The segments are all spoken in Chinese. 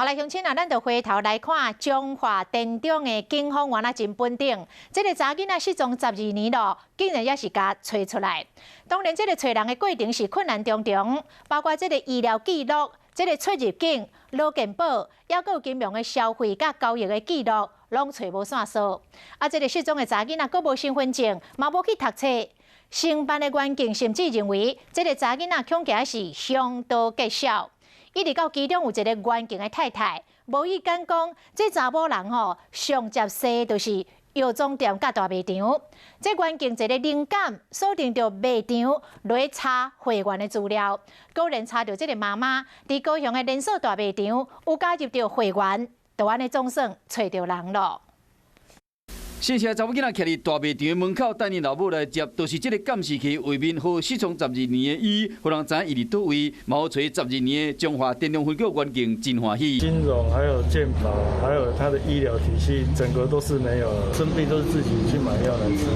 好来，乡亲啊，咱就回头来看中华田中的警方原来真本定，这个查囡仔失踪12年咯，竟然也是甲找出来。当然，这个找人的过程是困难重重，包括这个医疗记录、这个出入境、劳健保，还有金融的消费甲交易的记录，拢找无线索。啊，这个失踪的查囡仔佫无身份证，嘛无去读册。承办的员警甚至认为，这个查囡仔恐惊是凶多吉少。一直到其中有一个员警的太太，无意间讲，这查某人上接生就是药妆店甲大卖场。这员警一个灵感，锁定到卖场来查会员的资料，果然查到这个妈妈伫高雄的连锁大卖场有加入到会员，就安尼总算找到人咯。姓谢查某囡仔徛伫大卖场门口等伊老母来接，就是这个监视器画面和失踪12年的伊，互人知影伊伫倒位，嘛好找12年的中华电力分局员警真欢喜。金融还有健保，还有他的医疗体系，整个都是没有了，生病都是自己去买药来吃。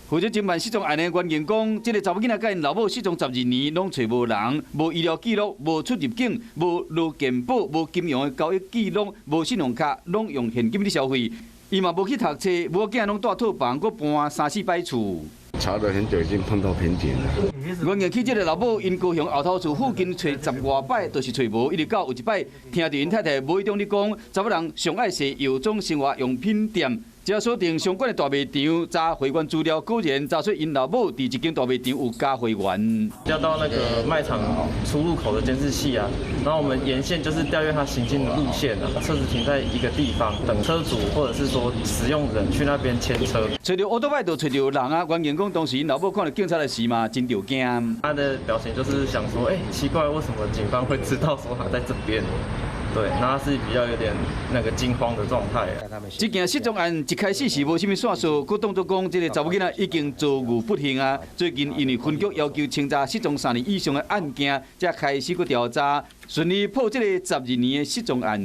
负责侦办失踪案的员警讲，这个查某囡仔甲因老母失踪12年，拢找无人，无医疗记录，无出入境，无劳健保，无金融的交易记录，无信用卡，拢用现金伫消费。伊嘛无去读册，无囝拢住套房，佮搬3、4摆厝。查了很久，已经碰到瓶颈了。员警去这个老母因高雄后头厝附近找10外摆，都是找无，一直到有一摆听到因太太无意中咧讲，查某人上爱是药妆生活用品店。只要锁定相关的大卖场，查会员资料，果然查出因老母伫一间大卖场有加会员。调到那个卖场出入口的监视器啊，然后我们沿线就是调阅他行进的路线啊，车子停在一个地方，等车主或者是说使用人去那边牵车。找到乌多摆就找到人啊！员警讲当时因老母看到警察的时嘛，真着惊。他的表情就是想说，奇怪，为什么警方会知道说他在这边？对，那是比较有点那个惊慌的状态。这件失踪案一开始是无什么线索，佮当作讲这个查某囡仔已经遭遇不幸啊。最近因为分局要求清查失踪3年以上的案件，才开始去调查，顺利破这个12年的失踪案。